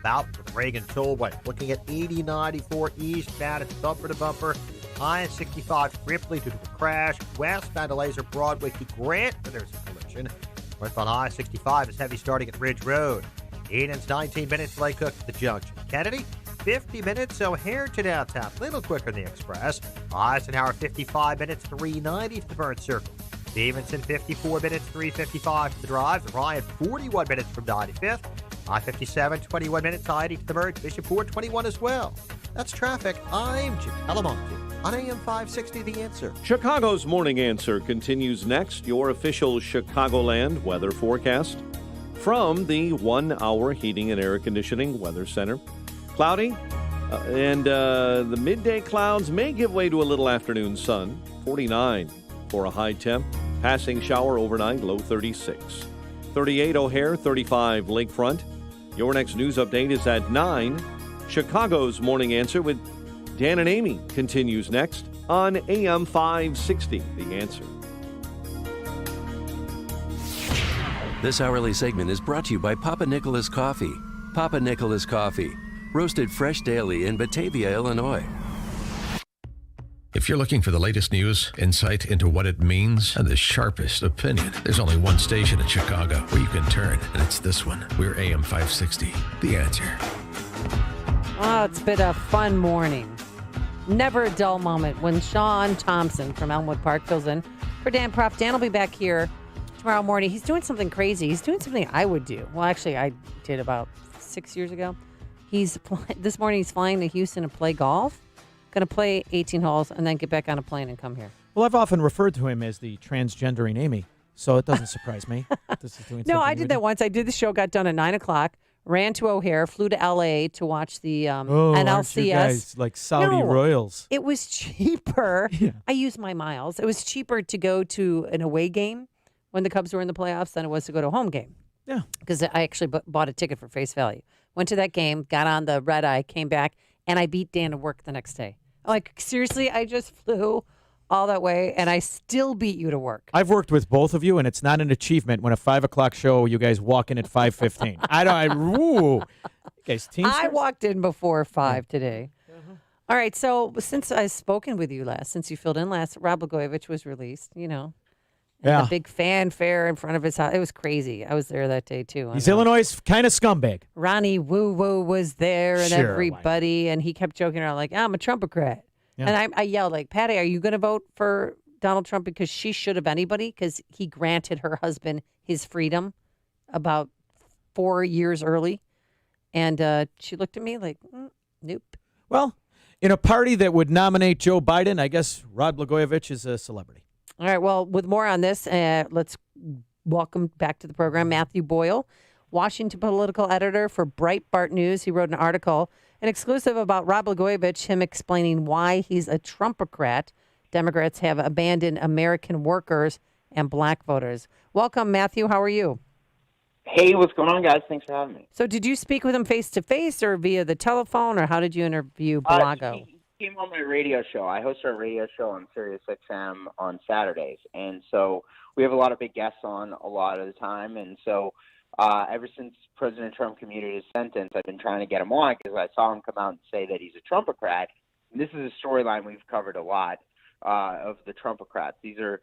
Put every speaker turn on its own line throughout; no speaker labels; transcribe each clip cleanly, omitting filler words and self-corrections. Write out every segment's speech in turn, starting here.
about with Reagan Tollway. Looking at 80-94 eastbound, it's bumper to bumper. I-65 Ripley due to a crash. Westbound delays are Broadway to Grant, where there's a collision. Northbound I-65 is heavy starting at Ridge Road. Eden's 19 minutes, Lake Cook to the junction. Kennedy, 50 minutes, O'Hare to downtown. A little quicker than the Express. Eisenhower, 55 minutes, 390 to the Burnt Circle. Stevenson, 54 minutes, 355 to the Drive. Ryan, 41 minutes from 95th. I-57, 21 minutes, I-80 to the Merge. Bishop 421 as well. That's traffic. I'm Jim Alamonte on AM 560, The Answer.
Chicago's Morning Answer continues next. Your official Chicagoland weather forecast from the 1 Hour Heating and Air Conditioning Weather Center. Cloudy, and the midday clouds may give way to a little afternoon sun. 49 for a high temp. Passing shower overnight, low 36. 38 O'Hare, 35 Lakefront. Your next news update is at 9. Chicago's Morning Answer with Dan and Amy continues next on AM 560, The Answer.
This hourly segment is brought to you by Papa Nicholas Coffee. Papa Nicholas Coffee, roasted fresh daily in Batavia, Illinois.
If you're looking for the latest news, insight into what it means, and the sharpest opinion, there's only one station in Chicago where you can turn, and it's this one. We're AM 560, The Answer.
Oh, it's been a fun morning. Never a dull moment when Sean Thompson from Elmwood Park fills in for Dan Prof. Dan will be back here tomorrow morning. He's doing something crazy. He's doing something I would do. Well, actually, I did about 6 years ago. This morning he's flying to Houston to play golf. Going to play 18 holes and then get back on a plane and come here.
Well, I've often referred to him as the transgendering Amy, so it doesn't surprise me. This is doing
no, I did that once. I did the show, got done at 9 o'clock, ran to O'Hare, flew to L.A. to watch the NLCS.
Aren't you guys like Saudi royals?
It was cheaper. Yeah. I used my miles. It was cheaper to go to an away game when the Cubs were in the playoffs than it was to go to a home game.
Yeah.
Because I actually bought a ticket for face value. Went to that game, got on the red eye, came back, and I beat Dan to work the next day. Like, seriously, I just flew all that way, and I still beat you to work.
I've worked with both of you, and it's not an achievement when a 5 o'clock show, you guys walk in at 5:15. You guys teamsters?
I walked in before 5 today. All right, so since I've spoken with you last, since you filled in last, Rod Blagojevich was released, And the big fanfare in front of his house. It was crazy. I was there that day, too.
He's Illinois' kind of scumbag.
Ronnie Woo-Woo was there and everybody, and he kept joking around like, I'm a Trumpocrat. Yeah. And I yelled like, Patty, are you going to vote for Donald Trump because she should have anybody? Because he granted her husband his freedom about 4 years early. And she looked at me like, nope.
Well, in a party that would nominate Joe Biden, I guess Rod Blagojevich is a celebrity.
All right, well, with more on this, let's welcome back to the program Matthew Boyle, Washington political editor for Breitbart News. He wrote an article, an exclusive about Rod Blagojevich, him explaining why he's a Trumpocrat. Democrats have abandoned American workers and black voters. Welcome, Matthew. How are you?
Hey, what's going on, guys? Thanks for having me.
So did you speak with him face-to-face or via the telephone, or how did you interview Blago?
He came on my radio show. I host our radio show on Sirius XM on Saturdays. And so we have a lot of big guests on a lot of the time. And so ever since President Trump commuted his sentence, I've been trying to get him on because I saw him come out and say that he's a Trumpocrat. And this is a storyline we've covered a lot of the Trumpocrats. These are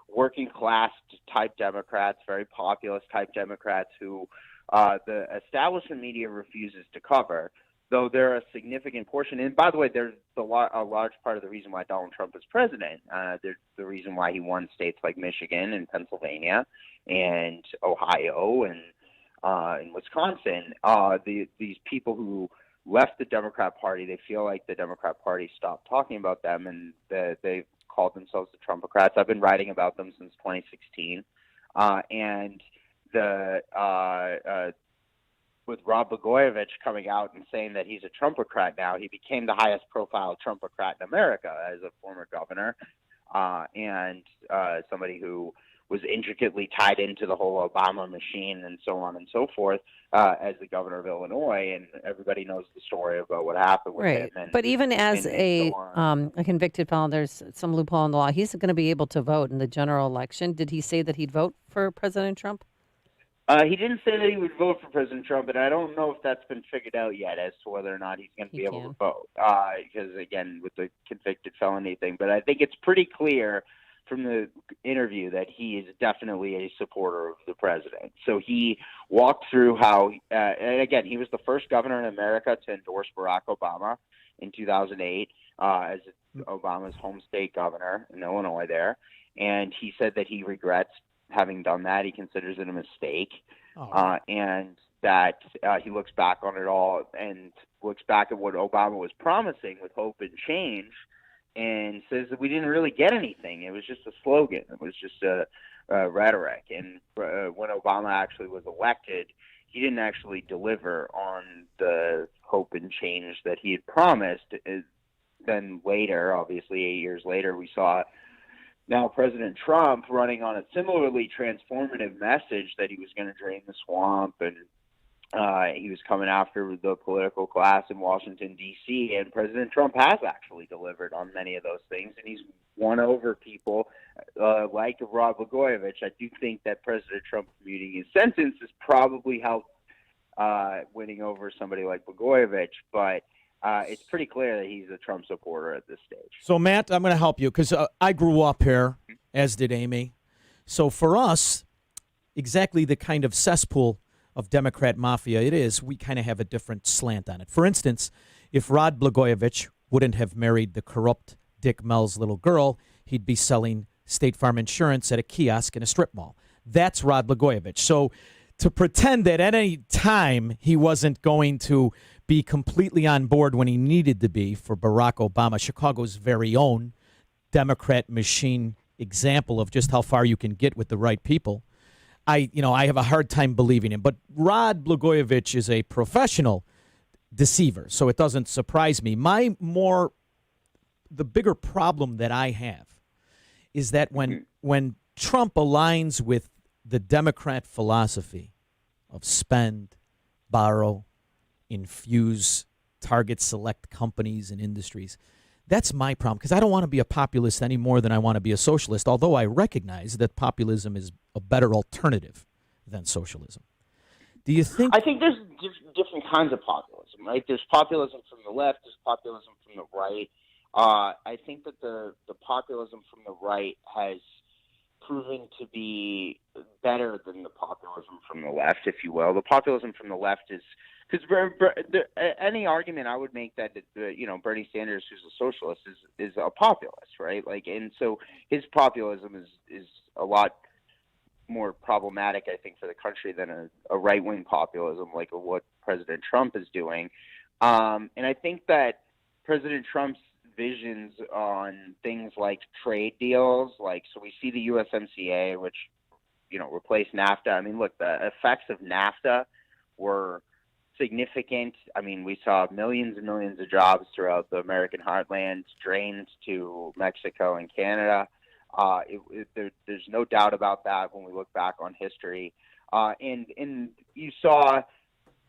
working class type Democrats, very populist type Democrats who the establishment media refuses to cover, though they're a significant portion. And by the way, there's a large part of the reason why Donald Trump is president. There's the reason why he won states like Michigan and Pennsylvania and Ohio and Wisconsin. These people who left the Democrat Party, they feel like the Democrat Party stopped talking about them, and they've called themselves the Trumpocrats. I've been writing about them since 2016. And with Rod Blagojevich coming out and saying that he's a Trumpocrat now, he became the highest profile Trumpocrat in America as a former governor and somebody who was intricately tied into the whole Obama machine and so on and so forth as the governor of Illinois. And everybody knows the story about what happened with him. And,
but even as a convicted felon, there's some loophole in the law. He's going to be able to vote in the general election. Did he say that he'd vote for President Trump?
He didn't say that he would vote for President Trump, and I don't know if that's been figured out yet as to whether or not he's going to be able to vote. Because, again, with the convicted felony thing. But I think it's pretty clear from the interview that he is definitely a supporter of the president. So he walked through how, and again, he was the first governor in America to endorse Barack Obama in 2008 as Obama's home state governor in Illinois there. And he said that he regrets having done that. He considers it a mistake. And that he looks back on it all and looks back at what Obama was promising with hope and change and says that we didn't really get anything. It was just a slogan. It was just a rhetoric. And when Obama actually was elected, he didn't actually deliver on the hope and change that he had promised. Then later, obviously 8 years later, we saw now President Trump running on a similarly transformative message that he was going to drain the swamp and he was coming after the political class in Washington, D.C., and President Trump has actually delivered on many of those things, and he's won over people like Rod Blagojevich. I do think that President Trump commuting his sentence has probably helped winning over somebody like Blagojevich, but it's pretty clear that he's a Trump supporter at this stage.
So, Matt, I'm going to help you because I grew up here, as did Amy. So for us, exactly the kind of cesspool of Democrat mafia it is, we kind of have a different slant on it. For instance, if Rod Blagojevich wouldn't have married the corrupt Dick Mell's little girl, he'd be selling State Farm insurance at a kiosk in a strip mall. That's Rod Blagojevich. So to pretend that at any time he wasn't going to be completely on board when he needed to be for Barack Obama, Chicago's very own Democrat machine example of just how far you can get with the right people, I have a hard time believing him. But Rod Blagojevich is a professional deceiver, so it doesn't surprise me. The bigger problem that I have is that when Trump aligns with the Democrat philosophy of spend, borrow, infuse, target select companies and industries, that's my problem, because I don't want to be a populist any more than I want to be a socialist, although I recognize that populism is a better alternative than socialism. Do you think...
I think there's different kinds of populism, right? There's populism from the left, there's populism from the right. I think that the populism from the right has proven to be better than the populism from the left, if you will. The populism from the left is... Because any argument I would make that Bernie Sanders, who's a socialist, is a populist, right? And so his populism is a lot more problematic, I think, for the country than a right wing populism like what President Trump is doing. And I think that President Trump's visions on things like trade deals, so we see the USMCA, which replaced NAFTA. I mean, look, the effects of NAFTA were significant. I mean, we saw millions and millions of jobs throughout the American heartland drained to Mexico and Canada. There's no doubt about that when we look back on history. And you saw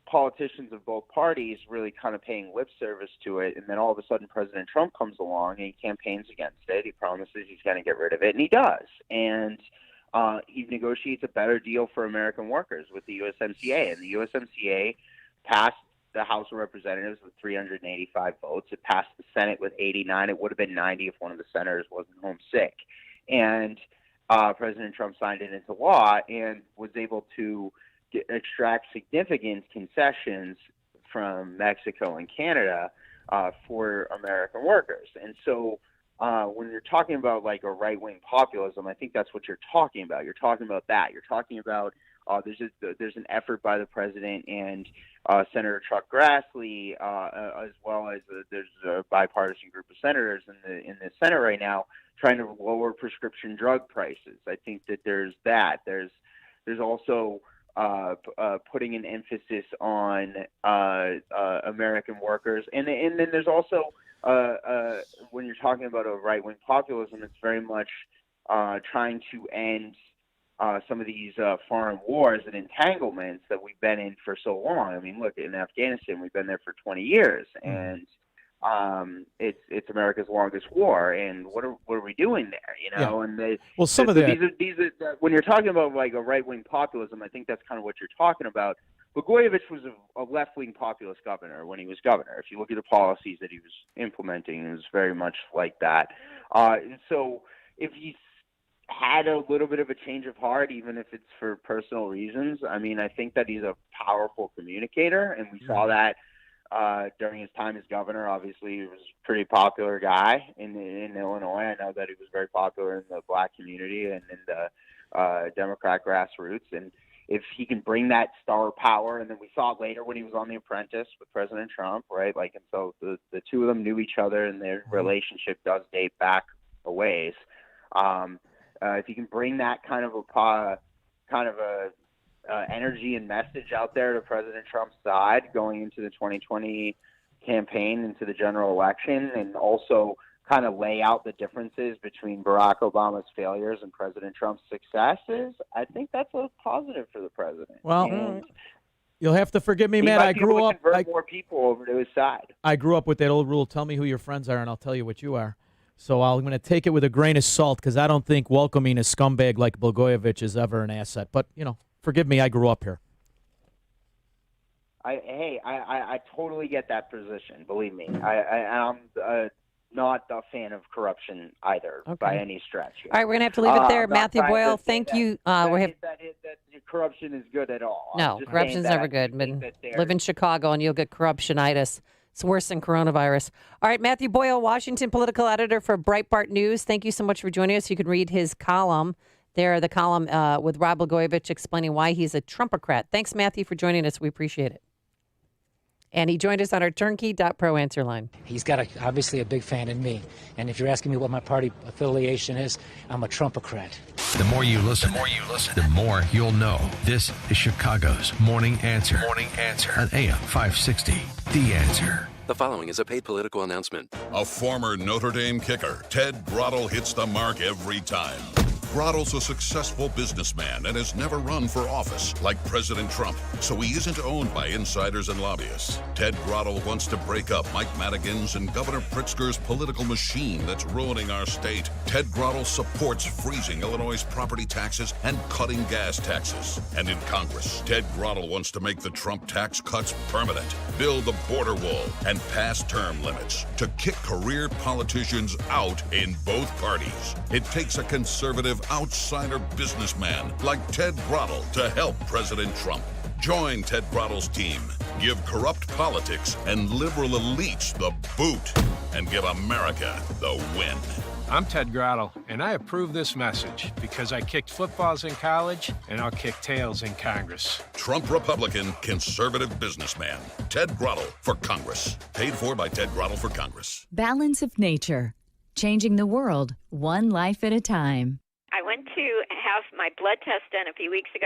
politicians of both parties really kind of paying lip service to it, and then all of a sudden President Trump comes along and he campaigns against it. He promises he's going to get rid of it, and he does. And he negotiates a better deal for American workers with the USMCA, and the USMCA passed the House of Representatives with 385 votes. It passed the Senate with 89. It would have been 90 if one of the senators wasn't home sick. And President Trump signed it into law and was able to extract significant concessions from Mexico and Canada for American workers. And so when you're talking about a right-wing populism, I think that's what you're talking about. You're talking about that. You're talking about there's an effort by the president and Senator Chuck Grassley, as well as there's a bipartisan group of senators in the Senate right now trying to lower prescription drug prices. I think that there's that. There's also putting an emphasis on American workers, and then there's also when you're talking about a right-wing populism, it's very much trying to end some of these foreign wars and entanglements that we've been in for so long. I mean, look, in Afghanistan, we've been there for 20 years, and it's America's longest war, and what are we doing there? You know,
Yeah.
and they,
Well, some of
so
that.
these are when you're talking about like a right wing populism, I think that's kind of what you're talking about. Blagojevich was a left-wing populist governor when he was governor. If you look at the policies that he was implementing, it was very much like that. So if he's had a little bit of a change of heart, even if it's for personal reasons, I mean, I think that he's a powerful communicator, and we saw that during his time as governor. Obviously, he was a pretty popular guy in Illinois. I know that he was very popular in the black community and in the Democrat grassroots, and if he can bring that star power, and then we saw it later when he was on The Apprentice with President Trump, right? Like, and so the two of them knew each other, and their relationship does date back a ways. If you can bring that kind of a energy and message out there to President Trump's side going into the 2020 campaign, into the general election, and also kind of lay out the differences between Barack Obama's failures and President Trump's successes, I think that's a positive for the president.
Well,
and
you'll have to forgive me,
he
man.
might
I
be able
grew
to
up.
convert more people over to his side.
I grew up with that old rule: tell me who your friends are, and I'll tell you what you are. So I'm going to take it with a grain of salt because I don't think welcoming a scumbag like Blagojevich is ever an asset. But forgive me. I grew up here.
I totally get that position. Believe me, I'm not a fan of corruption either by any stretch.
All right, we're going to have to leave it there.
I'm not
Matthew
trying to
Boyle,
say
thank
that-
you.
that corruption is good at all. I'm
No,
just
corruption's
saying that
never
I
good.
think
But
that
live in Chicago and you'll get corruptionitis. It's worse than coronavirus. All right, Matthew Boyle, Washington political editor for Breitbart News. Thank you so much for joining us. You can read his column there, the column with Rod Blagojevich explaining why he's a Trumpocrat. Thanks, Matthew, for joining us. We appreciate it. And he joined us on our turnkey.pro answer line.
He's got obviously a big fan in me. And if you're asking me what my party affiliation is, I'm a Trumpocrat.
The more you listen, the more you'll know. This is Chicago's Morning Answer. Morning Answer on AM 560. The Answer.
The following is a paid political announcement.
A former Notre Dame kicker, Ted Grottle, hits the mark every time. Grottle's a successful businessman and has never run for office like President Trump, so he isn't owned by insiders and lobbyists. Ted Grottle wants to break up Mike Madigan's and Governor Pritzker's political machine that's ruining our state. Ted Grottle supports freezing Illinois' property taxes and cutting gas taxes. And in Congress, Ted Grottle wants to make the Trump tax cuts permanent, build the border wall, and pass term limits to kick career politicians out in both parties. It takes a conservative outsider businessman like Ted Grottle to help President Trump. Join Ted Grottle's team. Give corrupt politics and liberal elites the boot. And give America the win.
I'm Ted Grottle, and I approve this message because I kicked footballs in college, and I'll kick tails in Congress.
Trump Republican conservative businessman. Ted Grottle for Congress. Paid for by Ted Grottle for Congress.
Balance of Nature. Changing the world, one life at a time.
I went to have my blood test done a few weeks ago,